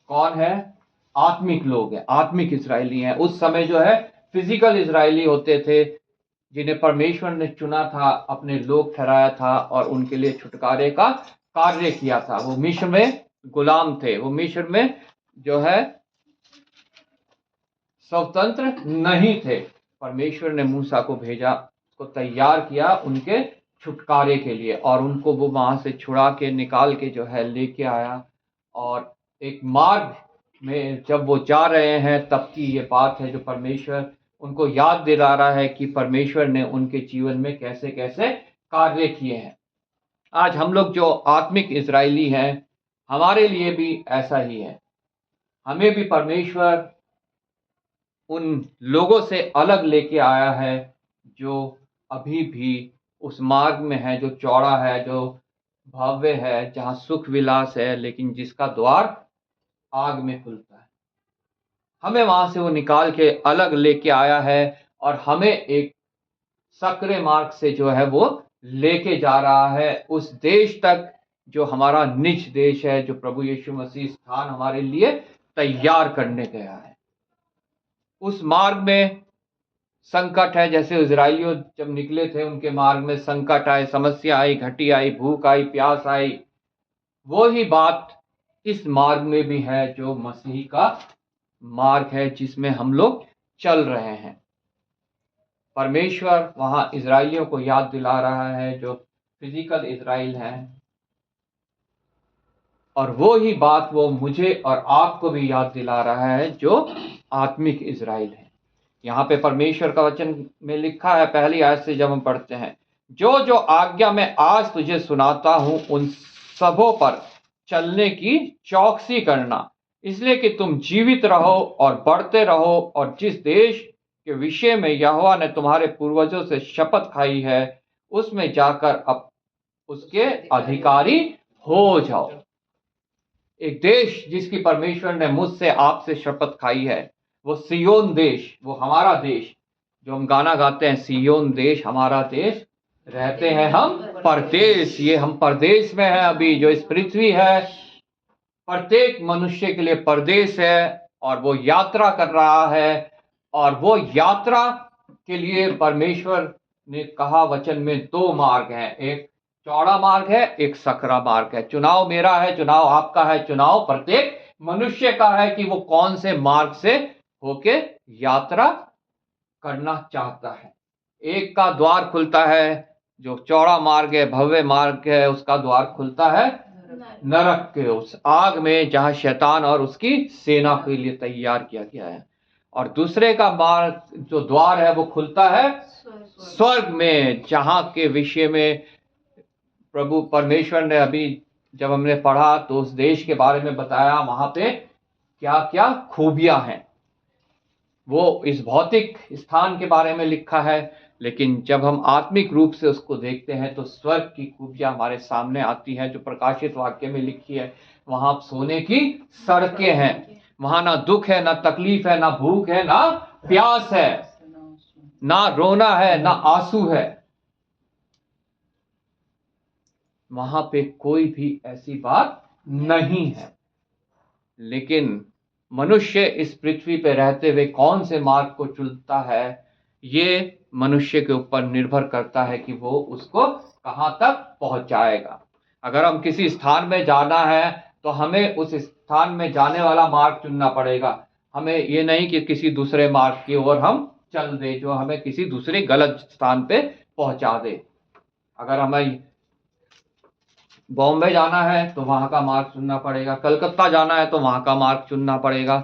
कौन है? आत्मिक लोग हैं, आत्मिक इजरायली हैं। उस समय जो है फिजिकल इजरायली होते थे, जिन्हें परमेश्वर ने चुना था, अपने लोग ठहराया था और उनके लिए छुटकारे का कार्य किया था। वो मिस्र में गुलाम थे, वो मिस्र में जो है स्वतंत्र नहीं थे। परमेश्वर ने मूसा को भेजा, उसको तैयार किया उनके छुटकारे के लिए, और उनको वो वहां से छुड़ा के निकाल के जो है लेके आया। और एक मार्ग में जब वो जा रहे हैं तब की ये बात है, जो परमेश्वर उनको याद दिला रहा है कि परमेश्वर ने उनके जीवन में कैसे कैसे कार्य किए हैं। आज हम लोग जो आत्मिक इजरायली हैं, हमारे लिए भी ऐसा ही है। हमें भी परमेश्वर उन लोगों से अलग लेके आया है जो अभी भी उस मार्ग में है, जो चौड़ा है, जो भव्य है, जहां सुख विलास है, लेकिन जिसका द्वार आग में खुलता है। हमें वहां से वो निकाल के अलग लेके आया है और हमें एक सक्रिय मार्ग से जो है वो लेके जा रहा है उस देश तक जो हमारा निज देश है, जो प्रभु यीशु मसीह स्थान हमारे लिए तैयार करने गया है। उस मार्ग में संकट है, जैसे इजरायलियों जब निकले थे उनके मार्ग में संकट आए, समस्या आई, घटी आई, भूख आई, प्यास आई। वो ही बात इस मार्ग में भी है, जो मसीह का मार्ग है जिसमें हम लोग चल रहे हैं। परमेश्वर वहां इजरायलियों को याद दिला रहा है जो फिजिकल इजराइल है, और वो ही बात वो मुझे और आपको भी याद दिला रहा है जो आत्मिक इजराइल है। यहाँ पे परमेश्वर का वचन में लिखा है, पहली आयत से जब हम पढ़ते हैं, जो जो आज्ञा मैं आज तुझे सुनाता हूं उन सबों पर चलने की चौकसी करना, इसलिए कि तुम जीवित रहो और बढ़ते रहो, और जिस देश के विषय में यहोवा ने तुम्हारे पूर्वजों से शपथ खाई है उसमें जाकर अब उसके अधिकारी हो जाओ। एक देश जिसकी परमेश्वर ने मुझसे आपसे शपथ खाई है, वो सियोन देश, वो हमारा देश, जो हम गाना गाते हैं, सियोन देश हमारा देश, रहते हैं हम परदेश। ये हम परदेश में हैं अभी। जो इस पृथ्वी है प्रत्येक मनुष्य के लिए परदेश है, और वो यात्रा कर रहा है। और वो यात्रा के लिए परमेश्वर ने कहा वचन में दो मार्ग हैं, एक चौड़ा मार्ग है, एक सकरा मार्ग है। चुनाव मेरा है, चुनाव आपका है, चुनाव प्रत्येक मनुष्य का है कि वो कौन से मार्ग से होके यात्रा करना चाहता है। एक का द्वार खुलता है, जो चौड़ा मार्ग है, भव्य मार्ग है, उसका द्वार खुलता है नरक के उस आग में जहां शैतान और उसकी सेना के लिए तैयार किया गया है। और दूसरे का मार्ग जो द्वार है वो खुलता है स्वर्ग में, जहां के विषय में प्रभु परमेश्वर ने अभी जब हमने पढ़ा तो उस देश के बारे में बताया, वहां पे क्या क्या खूबियां हैं। वो इस भौतिक स्थान के बारे में लिखा है, लेकिन जब हम आत्मिक रूप से उसको देखते हैं तो स्वर्ग की खूबियां हमारे सामने आती हैं, जो प्रकाशित वाक्य में लिखी है। वहां सोने की सड़कें हैं, वहां ना दुख है, ना तकलीफ है, ना भूख है, ना प्यास है, ना रोना है, ना आंसू है। वहां पे कोई भी ऐसी बात नहीं है। लेकिन मनुष्य इस पृथ्वी पे रहते हुए कौन से मार्ग को चुनता है, ये मनुष्य के ऊपर निर्भर करता है कि वो उसको कहां तक पहुंचाएगा। अगर हम किसी स्थान में जाना है तो हमें उस स्थान में जाने वाला मार्ग चुनना पड़ेगा। हमें ये नहीं कि किसी दूसरे मार्ग की ओर हम चल दे जो हमें किसी दूसरे गलत स्थान पे पहुंचा दे। अगर हमें बॉम्बे जाना है तो वहां का मार्ग चुनना पड़ेगा, कलकत्ता जाना है तो वहां का मार्ग चुनना पड़ेगा।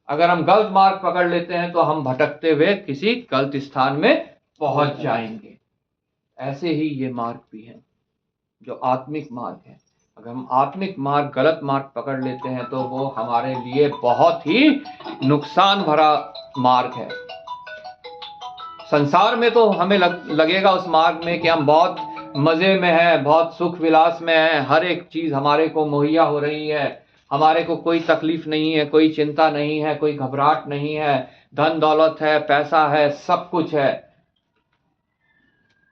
अगर हम गलत मार्ग पकड़ लेते हैं तो हम भटकते हुए किसी गलत स्थान में पहुंच जाएंगे। ऐसे ही ये मार्ग भी है जो आत्मिक मार्ग है। अगर हम आत्मिक मार्ग गलत मार्ग पकड़ लेते हैं तो वो हमारे लिए बहुत ही नुकसान भरा मार्ग है। संसार में तो हमें लगेगा उस मार्ग में कि हम बहुत मजे में हैं, बहुत सुख विलास में हैं, हर एक चीज हमारे को मुहैया हो रही है, हमारे को कोई तकलीफ नहीं है, कोई चिंता नहीं है, कोई घबराहट नहीं है, धन दौलत है, पैसा है, सब कुछ है।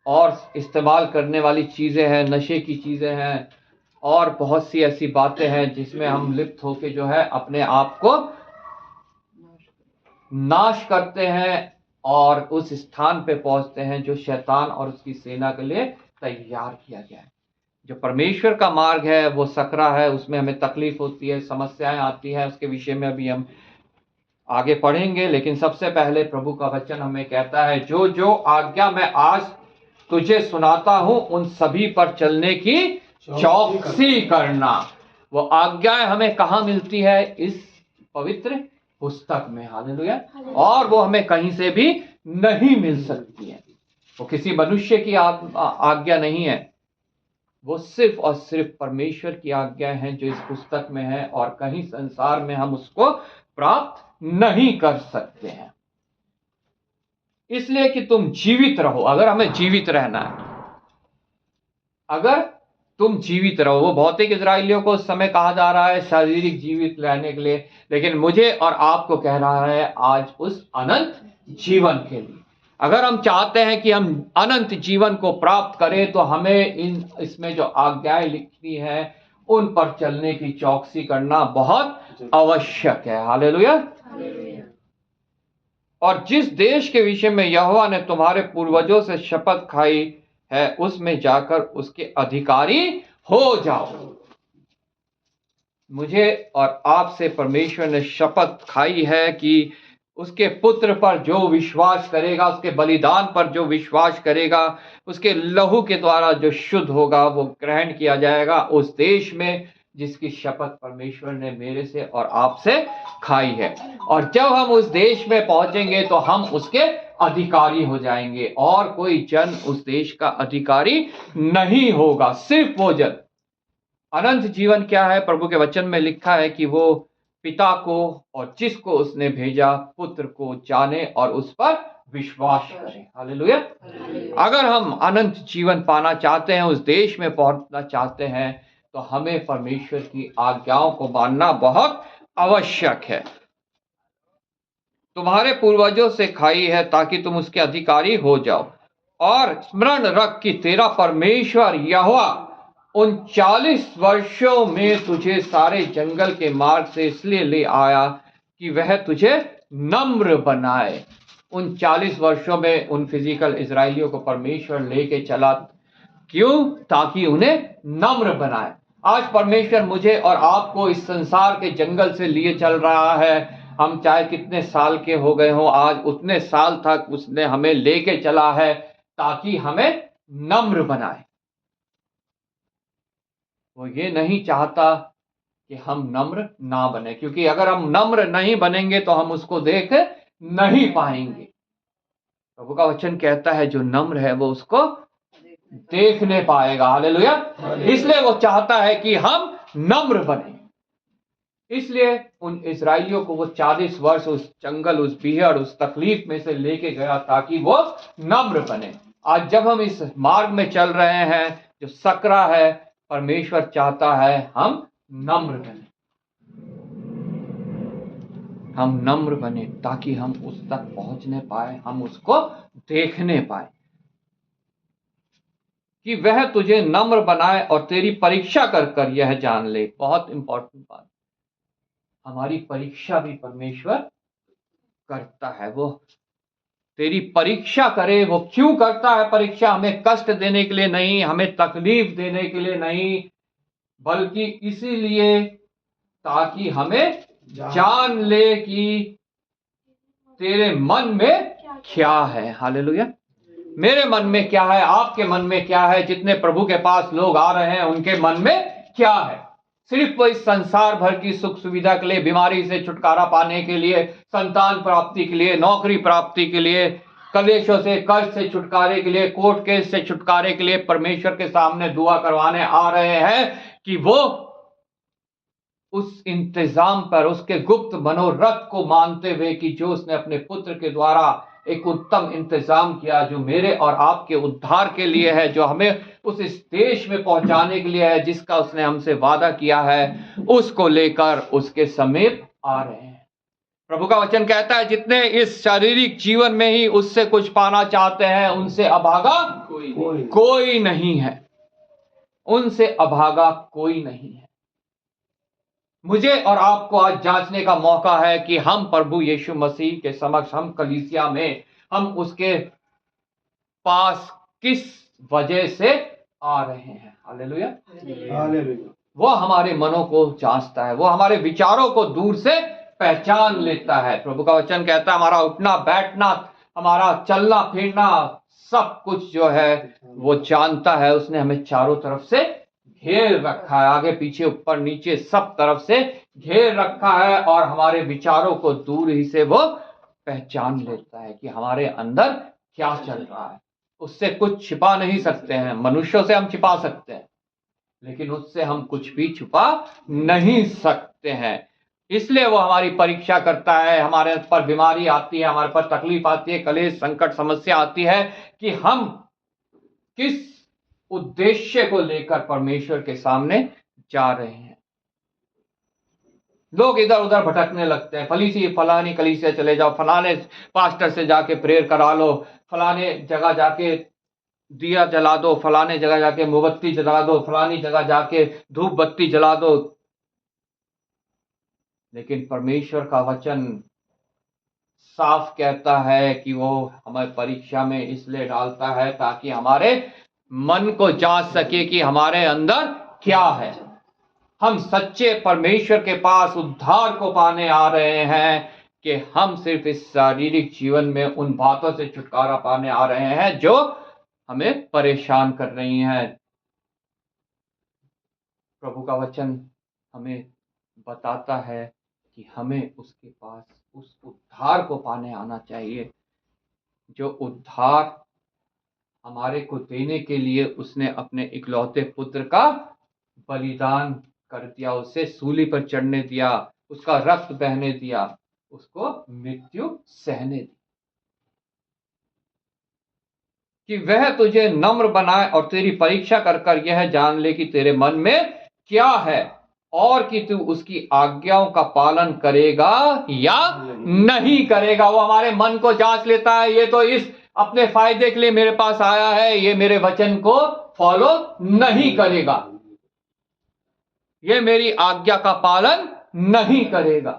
और इस्तेमाल करने वाली चीजें हैं, नशे की चीजें हैं, और बहुत सी ऐसी बातें हैं जिसमें हम लिप्त होके जो है अपने आप को नाश करते हैं और उस स्थान पे पहुंचते हैं जो शैतान और उसकी सेना के लिए तैयार किया गया है। जो परमेश्वर का मार्ग है वो सकरा है, उसमें हमें तकलीफ होती है, समस्याएं आती हैं, उसके विषय में अभी हम आगे पढ़ेंगे। लेकिन सबसे पहले प्रभु का वचन हमें कहता है, जो जो आज्ञा मैं आज तुझे सुनाता हूं उन सभी पर चलने की चौकसी करना। वो आज्ञाएं हमें कहाँ मिलती है? इस पवित्र पुस्तक में। हालेलुया। और वो हमें कहीं से भी नहीं मिल सकती है। वो किसी मनुष्य की आज्ञा नहीं है, वो सिर्फ और सिर्फ परमेश्वर की आज्ञा है जो इस पुस्तक में है, और कहीं संसार में हम उसको प्राप्त नहीं कर सकते हैं। इसलिए कि तुम जीवित रहो। अगर हमें जीवित रहना है, अगर तुम जीवित रहो, वो भौतिक इजराइलियों को उस समय कहा जा रहा है शारीरिक जीवित रहने के लिए, लेकिन मुझे और आपको कह रहा है आज उस अनंत जीवन के लिए। अगर हम चाहते हैं कि हम अनंत जीवन को प्राप्त करें तो हमें इसमें जो आज्ञाएं लिखी हैं उन पर चलने की चौकसी करना बहुत आवश्यक है। हालेलुया। और जिस देश के विषय में यहोवा ने तुम्हारे पूर्वजों से शपथ खाई है उसमें जाकर उसके अधिकारी हो जाओ। मुझे और आपसे परमेश्वर ने शपथ खाई है कि उसके पुत्र पर जो विश्वास करेगा, उसके बलिदान पर जो विश्वास करेगा, उसके लहू के द्वारा जो शुद्ध होगा वो ग्रहण किया जाएगा उस देश में जिसकी शपथ परमेश्वर ने मेरे से और आपसे खाई है। और जब हम उस देश में पहुंचेंगे तो हम उसके अधिकारी हो जाएंगे, और कोई जन उस देश का अधिकारी नहीं होगा, सिर्फ वो जन। अनंत जीवन क्या है? प्रभु के वचन में लिखा है कि वो पिता को और जिसको उसने भेजा पुत्र को जाने और उस पर विश्वास करें। हालेलुया। अगर हम अनंत जीवन पाना चाहते हैं, उस देश में पहुंचना चाहते हैं, तो हमें परमेश्वर की आज्ञाओं को मानना बहुत आवश्यक है। तुम्हारे पूर्वजों से खाई है ताकि तुम उसके अधिकारी हो जाओ। और स्मरण रख कि तेरा परमेश्वर यहोवा उन 40 वर्षों में तुझे सारे जंगल के मार्ग से इसलिए ले आया कि वह तुझे नम्र बनाए। उन 40 वर्षों में उन फिजिकल इजराइलियों को परमेश्वर लेके चला, क्यों? ताकि उन्हें नम्र बनाए। आज परमेश्वर मुझे और आपको इस संसार के जंगल से लिए चल रहा है। हम चाहे कितने साल के हो गए हों, आज उतने साल तक उसने हमें लेके चला है ताकि हमें नम्र बनाए। वो ये नहीं चाहता कि हम नम्र ना बने, क्योंकि अगर हम नम्र नहीं बनेंगे तो हम उसको देख नहीं पाएंगे। प्रभु का वचन कहता है जो नम्र है वो उसको देखने पाएगा। हालेलुया। इसलिए वो चाहता है कि हम नम्र बने। इसलिए उन इजराइलियों को वो 40 वर्ष उस जंगल, उस बीहड़, उस तकलीफ में से लेके गया ताकि वो नम्र बने। आज जब हम इस मार्ग में चल रहे हैं जो सकरा है, परमेश्वर चाहता है हम नम्र बने, हम नम्र बने ताकि हम उस तक पहुंचने पाए, हम उसको देखने पाए कि वह तुझे नम्र बनाए और तेरी परीक्षा कर कर यह जान ले। बहुत इंपॉर्टेंट बात, हमारी परीक्षा भी परमेश्वर करता है। वो तेरी परीक्षा करे। वो क्यों करता है परीक्षा? हमें कष्ट देने के लिए नहीं, हमें तकलीफ देने के लिए नहीं, बल्कि इसीलिए ताकि हमें जान ले कि तेरे मन में क्या है। हालेलुया। मेरे मन में क्या है, आपके मन में क्या है, जितने प्रभु के पास लोग आ रहे हैं उनके मन में क्या है? सिर्फ वो इस संसार भर की सुख सुविधा के लिए, बीमारी से छुटकारा पाने के लिए, संतान प्राप्ति के लिए, नौकरी प्राप्ति के लिए, कलेशों से, कर्ज से छुटकारे के लिए, कोर्ट केस से छुटकारे के लिए परमेश्वर के सामने दुआ करवाने आ रहे हैं कि वो उस इंतजाम पर, उसके गुप्त मनोरथ को मानते हुए कि जो उसने अपने पुत्र के द्वारा एक उत्तम इंतजाम किया जो मेरे और आपके उद्धार के लिए है, जो हमें उस देश में पहुंचाने के लिए है जिसका उसने हमसे वादा किया है, उसको लेकर उसके समीप आ रहे हैं। प्रभु का वचन कहता है जितने इस शारीरिक जीवन में ही उससे कुछ पाना चाहते हैं उनसे अभागा कोई नहीं है। उनसे अभागा कोई नहीं है। मुझे और आपको आज जांचने का मौका है कि हम प्रभु यीशु मसीह के समक्ष, हम कलीसिया में, हम उसके पास किस वजह से आ रहे हैं। Hallelujah, hallelujah. वो हमारे मनों को जांचता है, वो हमारे विचारों को दूर से पहचान लेता है। प्रभु का वचन कहता है हमारा उठना बैठना, हमारा चलना फिरना, सब कुछ जो है वो जानता है। उसने हमें चारों तरफ से घेर रखा है, आगे पीछे ऊपर नीचे सब तरफ से घेर रखा है, और हमारे विचारों को दूर ही से वो पहचान लेता है कि हमारे अंदर क्या चल रहा है। उससे कुछ छिपा नहीं सकते हैं। मनुष्यों से हम छिपा सकते हैं, लेकिन उससे हम कुछ भी छुपा नहीं सकते हैं। इसलिए वो हमारी परीक्षा करता है। हमारे पर बीमारी आती है, हमारे पर तकलीफ आती है, कलेश संकट समस्या आती है, कि हम किस उद्देश्य को लेकर परमेश्वर के सामने जा रहे हैं। लोग इधर उधर भटकने लगते हैं। फलानी कलीसिया चले जाओ, फलाने पास्टर से जाके प्रेयर करा लो, फलाने जगह जाके दिया जला दो, फलाने जगह जाके मोमबत्ती जला दो, फलानी जगह जाके धूप बत्ती जला दो। लेकिन परमेश्वर का वचन साफ कहता है कि वो हमें परीक्षा में इसलिए डालता है ताकि हमारे मन को जांच सके कि हमारे अंदर क्या है। हम सच्चे परमेश्वर के पास उद्धार को पाने आ रहे हैं, कि हम सिर्फ इस शारीरिक जीवन में उन बातों से छुटकारा पाने आ रहे हैं जो हमें परेशान कर रही हैं। प्रभु का वचन हमें बताता है कि हमें उसके पास उस उद्धार को पाने आना चाहिए, जो उद्धार हमारे को देने के लिए उसने अपने इकलौते पुत्र का बलिदान कर दिया, उसे सूली पर चढ़ने दिया, उसका रक्त बहने दिया, उसको मृत्यु सहने दी, कि वह तुझे नम्र बनाए और तेरी परीक्षा कर कर यह जान ले कि तेरे मन में क्या है, और कि तू उसकी आज्ञाओं का पालन करेगा या नहीं करेगा। वो हमारे मन को जांच लेता है। ये तो इस अपने फायदे के लिए मेरे पास आया है, ये मेरे वचन को फॉलो नहीं करेगा, ये मेरी आज्ञा का पालन नहीं करेगा।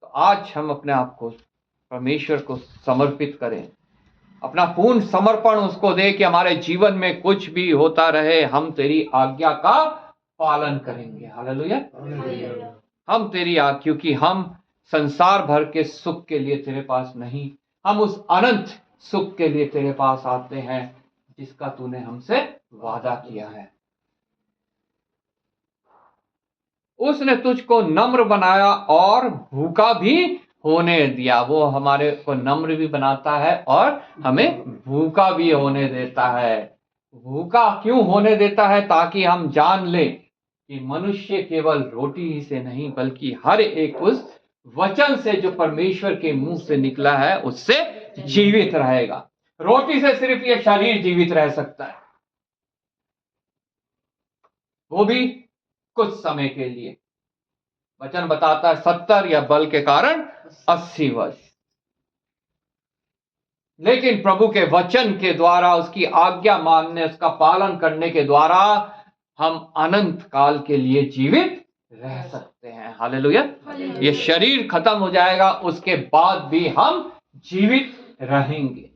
तो आज हम अपने आप को परमेश्वर को समर्पित करें, अपना पूर्ण समर्पण उसको दे कि हमारे जीवन में कुछ भी होता रहे, हम तेरी आज्ञा का पालन करेंगे। हालेलुया। हम तेरी क्योंकि हम संसार भर के सुख के लिए तेरे पास नहीं, हम उस अनंत सुख के लिए तेरे पास आते हैं जिसका तूने हमसे वादा किया है। उसने तुझको नम्र बनाया और भूखा भी होने दिया। वो हमारे को नम्र भी बनाता है और हमें भूखा भी होने देता है। भूखा क्यों होने देता है? ताकि हम जान लें कि मनुष्य केवल रोटी ही से नहीं, बल्कि हर एक उस वचन से जो परमेश्वर के मुंह से निकला है उससे जीवित रहेगा। रोटी से सिर्फ ये शरीर जीवित रह सकता है, वो भी कुछ समय के लिए। वचन बताता है 70 या बल के कारण 80 वर्ष। लेकिन प्रभु के वचन के द्वारा, उसकी आज्ञा मानने, उसका पालन करने के द्वारा हम अनंत काल के लिए जीवित रह सकते हैं। हालेलुया। ये शरीर खत्म हो जाएगा, उसके बाद भी हम जीवित रहेंगे।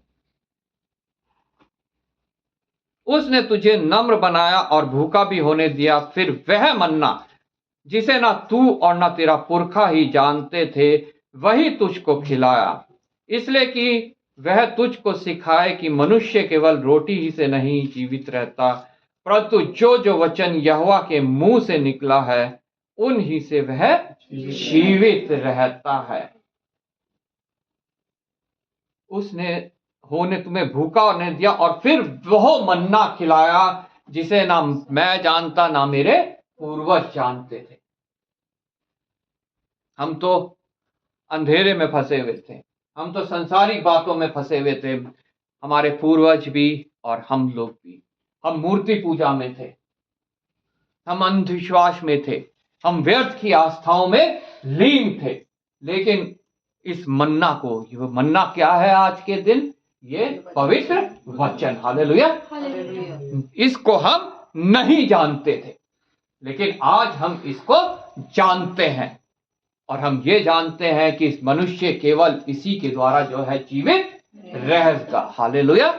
उसने तुझे नम्र बनाया और भूखा भी होने दिया। फिर वह मन्ना जिसे ना तू और ना तेरा पुरखा ही जानते थे, वही तुझको खिलाया, इसलिए कि वह तुझको सिखाए कि मनुष्य केवल रोटी ही से नहीं जीवित रहता, परंतु जो जो वचन यहोवा के मुंह से निकला है उन ही से वह जीवित रहता है। उसने होने तुम्हें भूखा होने दिया और फिर वह मन्ना खिलाया जिसे ना मैं जानता ना मेरे पूर्वज जानते थे। हम तो अंधेरे में फंसे हुए थे, हम तो संसारिक बातों में फंसे हुए थे, हमारे पूर्वज भी और हम लोग भी। हम मूर्ति पूजा में थे, हम अंधविश्वास में थे, हम व्यर्थ की आस्थाओं में लीन थे। लेकिन इस मन्ना को, ये मन्ना क्या है आज के दिन? ये पवित्र वचन। हालेलुया। इसको हम नहीं जानते थे, लेकिन आज हम इसको जानते हैं, और हम ये जानते हैं कि इस मनुष्य केवल इसी के द्वारा जो है जीवित रहेगा। हालेलुया।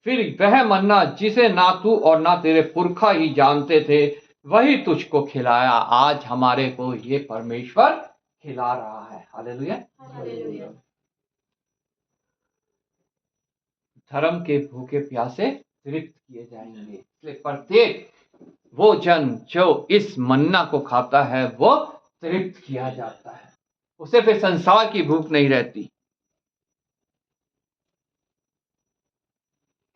फिर वह मन्ना जिसे ना तू और ना तेरे पुरखा ही जानते थे, वही तुझको खिलाया। आज हमारे को ये परमेश्वर खिला रहा है। हालेलुया। धर्म के भूखे प्यासे तृप्त किए जाएंगे। इसलिए प्रत्येक वो जन जो इस मन्ना को खाता है वो तृप्त किया जाता है, उसे फिर संसार की भूख नहीं रहती।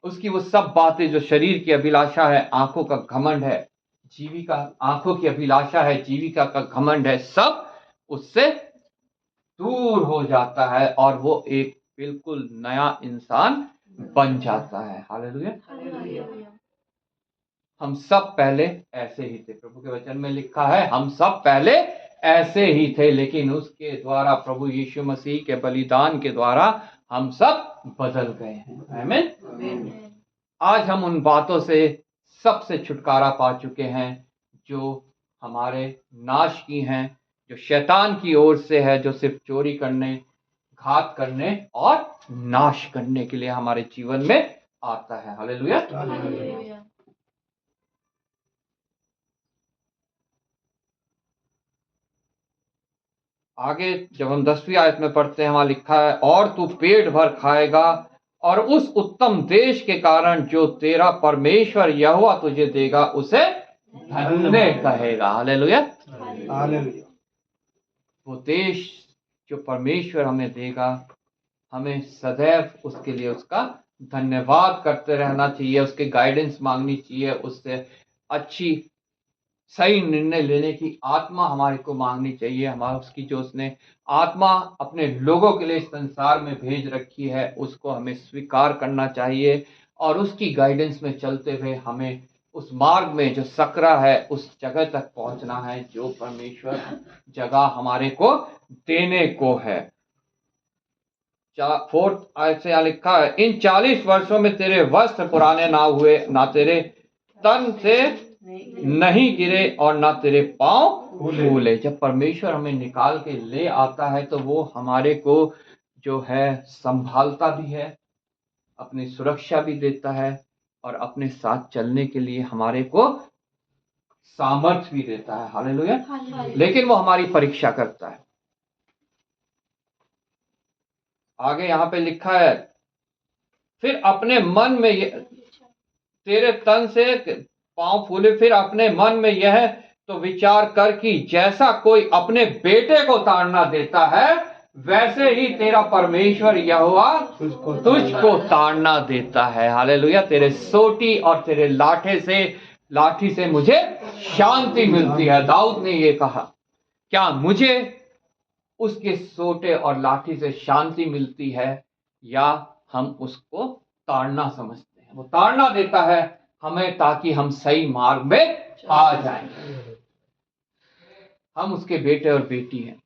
उसकी वो सब बातें जो शरीर की अभिलाषा है, आंखों का घमंड है, जीविका, आंखों की अभिलाषा है, जीविका का घमंड है, सब उससे दूर हो जाता है और वो एक बिल्कुल नया इंसान बन जाता है। हालेलुया। हम सब पहले ऐसे ही थे। प्रभु के वचन में लिखा है हम सब पहले ऐसे ही थे, लेकिन उसके द्वारा, प्रभु यीशु मसीह के बलिदान के द्वारा हम सब बदल गए हैं। आमीन। आज हम उन बातों से सबसे छुटकारा पा चुके हैं जो हमारे नाश की हैं, जो शैतान की ओर से है, जो सिर्फ चोरी करने, घात करने और नाश करने के लिए हमारे जीवन में आता है। हालेलुया। आगे जब हम 10वीं आयत में पढ़ते हैं, वहां लिखा है और तू पेट भर खाएगा और उस उत्तम देश के कारण जो तेरा परमेश्वर यहोवा तुझे देगा उसे धन्य कहेगा। हालेलुया। वो देश जो परमेश्वर हमें देगा, हमें सदैव उसके लिए उसका धन्यवाद करते रहना चाहिए, उसके गाइडेंस मांगनी चाहिए, उससे अच्छी सही निर्णय लेने की आत्मा हमारे को मांगनी चाहिए। हमारा उसकी जो उसने आत्मा अपने लोगों के लिए इस संसार में भेज रखी है, उसको हमें स्वीकार करना चाहिए और उसकी गाइडेंस में चलते हुए हमें उस मार्ग में जो सकरा है उस जगह तक पहुंचना है जो परमेश्वर जगह हमारे को देने को है। 4th आयत से यहाँ लिखा है इन 40 वर्षों में तेरे वस्त्र पुराने ना हुए, ना तेरे तन से नहीं गिरे और ना तेरे पांव फूले। जब परमेश्वर हमें निकाल के ले आता है तो वो हमारे को जो है संभालता भी है, अपनी सुरक्षा भी देता है और अपने साथ चलने के लिए हमारे को सामर्थ्य भी देता है। हालेलुया। लेकिन वो हमारी परीक्षा करता है। आगे यहाँ पे लिखा है फिर अपने मन में तेरे तन से पांव फूले, फिर अपने मन में यह तो विचार कर कि जैसा कोई अपने बेटे को ताड़ना देता है वैसे ही तेरा परमेश्वर यहोवा तुझको ताड़ना देता है। हालेलुया। तेरे सोटी और तेरे लाठी से मुझे शांति मिलती है। दाऊद ने ये कहा, क्या मुझे उसके सोटे और लाठी से शांति मिलती है या हम उसको ताड़ना समझते हैं? वो ताड़ना देता है हमें ताकि हम सही मार्ग में आ जाएं। हम उसके बेटे और बेटी हैं।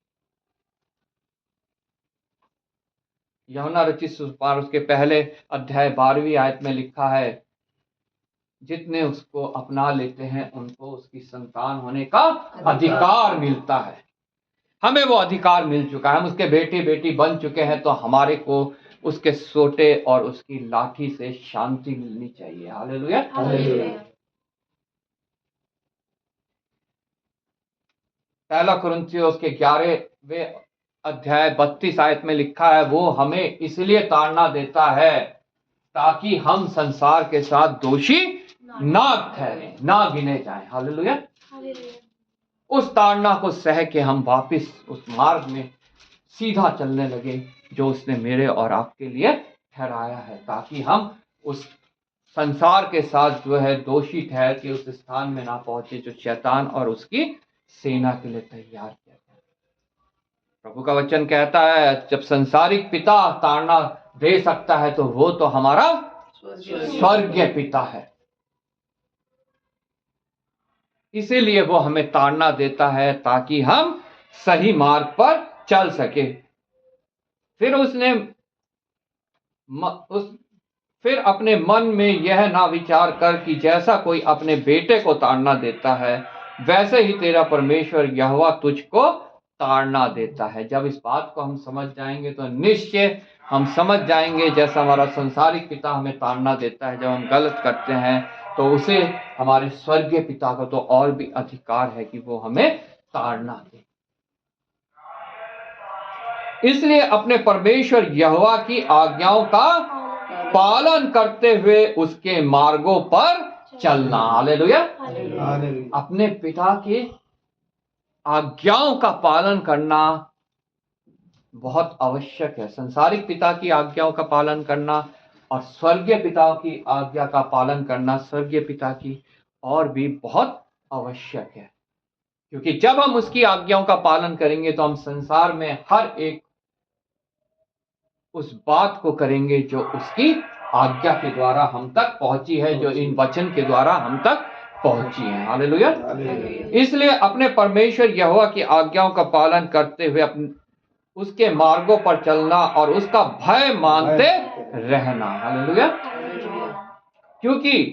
यूहन्ना रचित सुसमाचार उसके पहले अध्याय 12वीं आयत में लिखा है जितने उसको अपना लेते हैं उनको उसकी संतान होने का अधिकार मिलता है। हमें वो अधिकार मिल चुका है, हम उसके बेटे बेटी बन चुके हैं, तो हमारे को उसके सोटे और उसकी लाठी से शांति मिलनी चाहिए। हालेलुया। पहला कुरिन्थियों उसके 11वें अध्याय 32 आयत में लिखा है वो हमें इसलिए ताड़ना देता है ताकि हम संसार के साथ दोषी ना ठहरे, ना गिने जाएं। हालेलुया। उस ताड़ना को सह के हम वापस उस मार्ग में सीधा चलने लगे जो उसने मेरे और आपके लिए ठहराया है, ताकि हम उस संसार के साथ जो है दोषी ठहर के उस स्थान में ना पहुंचे जो शैतान और उसकी सेना के लिए तैयार किया गया। प्रभु का वचन कहता है जब संसारिक पिता ताड़ना दे सकता है तो वो तो हमारा स्वर्गीय पिता है। इसीलिए वो हमें ताड़ना देता है ताकि हम सही मार्ग पर चल सके। फिर फिर अपने मन में यह ना विचार कर कि जैसा कोई अपने बेटे को ताड़ना देता है, वैसे ही तेरा परमेश्वर यहोवा तुझको ताड़ना देता है। जब इस बात को हम समझ जाएंगे तो निश्चय हम समझ जाएंगे, जैसा हमारा संसारिक पिता हमें ताड़ना देता है जब हम गलत करते हैं, तो उसे हमारे स्वर्गीय पिता का तो और भी अधिकार है कि वो हमें ताड़ना दे। इसलिए अपने परमेश्वर यहोवा की आज्ञाओं का पालन करते हुए उसके मार्गों पर चलना। हालेलुया। अपने पिता की आज्ञाओं का पालन करना बहुत आवश्यक है। संसारिक पिता की आज्ञाओं का पालन करना और स्वर्गीय पिता की आज्ञा का पालन करना स्वर्गीय पिता की और भी बहुत आवश्यक है, क्योंकि जब हम उसकी आज्ञाओं का पालन करेंगे तो हम संसार में हर एक उस बात को करेंगे जो उसकी आज्ञा के द्वारा हम तक पहुंची है, जो इन वचन के द्वारा हम तक पहुंची है। हालेलुया। इसलिए अपने परमेश्वर यहोवा की आज्ञाओं का पालन करते हुए उसके मार्गों पर चलना और उसका भय मानते रहना। हालेलुया। क्योंकि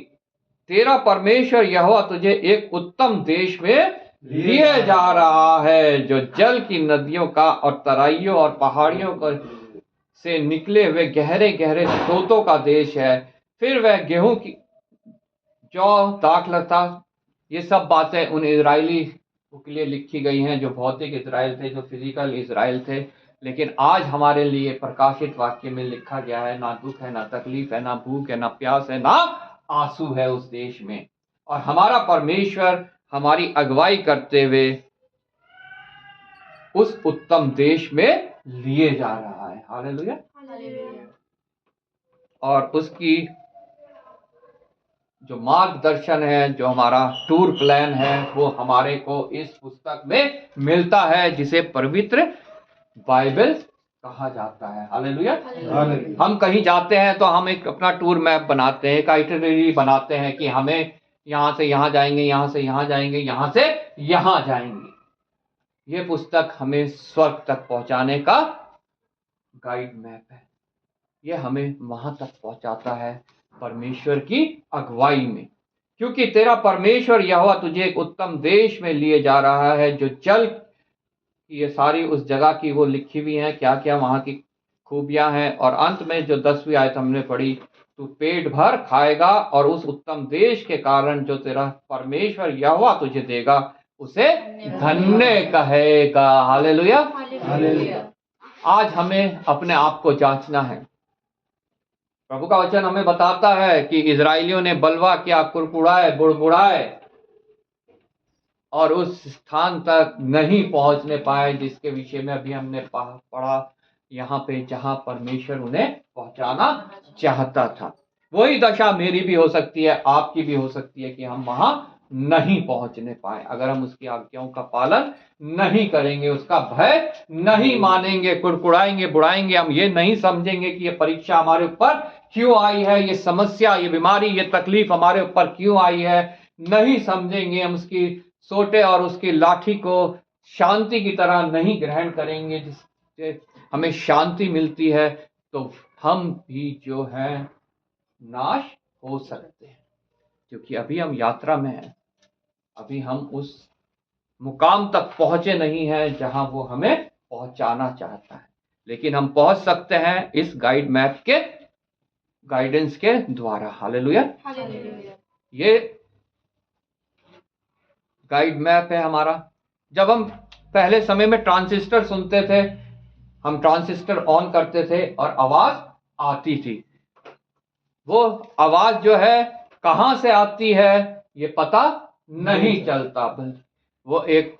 तेरा परमेश्वर यहोवा तुझे एक उत्तम देश में लिए जा रहा है, जो जल की नदियों का और तराइयों और पहाड़ियों का से निकले हुए गहरे गहरे स्रोतों का देश है। फिर वह गेहूं की जौ दाखलता, ये सब बातें उन इजरायली के लिए लिखी गई हैं जो भौतिक इजराइल थे, जो फिजिकल इजराइल थे। लेकिन आज हमारे लिए प्रकाशित वाक्य में लिखा गया है, ना दुख है, ना तकलीफ है, ना भूख है, ना प्यास है, ना आंसू है उस देश में। और हमारा परमेश्वर हमारी अगुवाई करते हुए उस उत्तम देश में लिए जा रहा है। हालेलुया। और उसकी जो मार्गदर्शन है, जो हमारा टूर प्लान है, वो हमारे को इस पुस्तक में मिलता है, जिसे पवित्र बाइबल कहा जाता है। हालेलुया। हम कहीं जाते हैं तो हम एक अपना टूर मैप बनाते हैं, एक आइटिनरी बनाते हैं कि हमें यहां से यहां जाएंगे, यहां से यहां जाएंगे, यहां से यहां जाएंगे। ये पुस्तक हमें स्वर्ग तक पहुंचाने का गाइड मैप है। ये हमें वहां तक पहुंचाता है परमेश्वर की अगुवाई में, क्योंकि तेरा परमेश्वर यहोवा तुझे एक उत्तम देश में लिए जा रहा है, जो जल की ये सारी उस जगह की वो लिखी हुई है, क्या क्या वहां की खूबियां हैं। और अंत में जो 10वीं आयत हमने पढ़ी, तू पेट भर खाएगा और उस उत्तम देश के कारण जो तेरा परमेश्वर यहोवा तुझे देगा उसे धन्य कहेगा। हालेलुया। आज हमें अपने आप को जांचना है। प्रभु का वचन हमें बताता है कि इजरायलियों ने बलवा किया, कुड़कुड़ाए, बुड़बुड़ाए और उस स्थान तक नहीं पहुंचने पाए जिसके विषय में अभी हमने पढ़ा, यहाँ पे जहां परमेश्वर उन्हें पहुंचाना चाहता था। वही दशा मेरी भी हो सकती है, आपकी भी हो सकती है कि हम वहां नहीं पहुंचने पाए। अगर हम उसकी आज्ञाओं का पालन नहीं करेंगे, उसका भय नहीं मानेंगे, कुड़कुड़ाएंगे, बुड़ाएंगे, हम ये नहीं समझेंगे कि ये परीक्षा हमारे ऊपर क्यों आई है, ये समस्या, ये बीमारी, ये तकलीफ हमारे ऊपर क्यों आई है, नहीं समझेंगे। हम उसकी सोटे और उसकी लाठी को शांति की तरह नहीं ग्रहण करेंगे जिससे हमें शांति मिलती है, तो हम भी जो है नाश हो सकते हैं। क्योंकि अभी हम यात्रा में हैं, अभी हम उस मुकाम तक पहुंचे नहीं हैं जहां वो हमें पहुंचाना चाहता है, लेकिन हम पहुंच सकते हैं इस गाइड मैप के गाइडेंस के द्वारा। हालेलुया। ये गाइड मैप है हमारा। जब हम पहले समय में ट्रांजिस्टर सुनते थे, हम ट्रांजिस्टर ऑन करते थे और आवाज आती थी। वो आवाज जो है कहां से आती है ये पता नहीं चलता, वो एक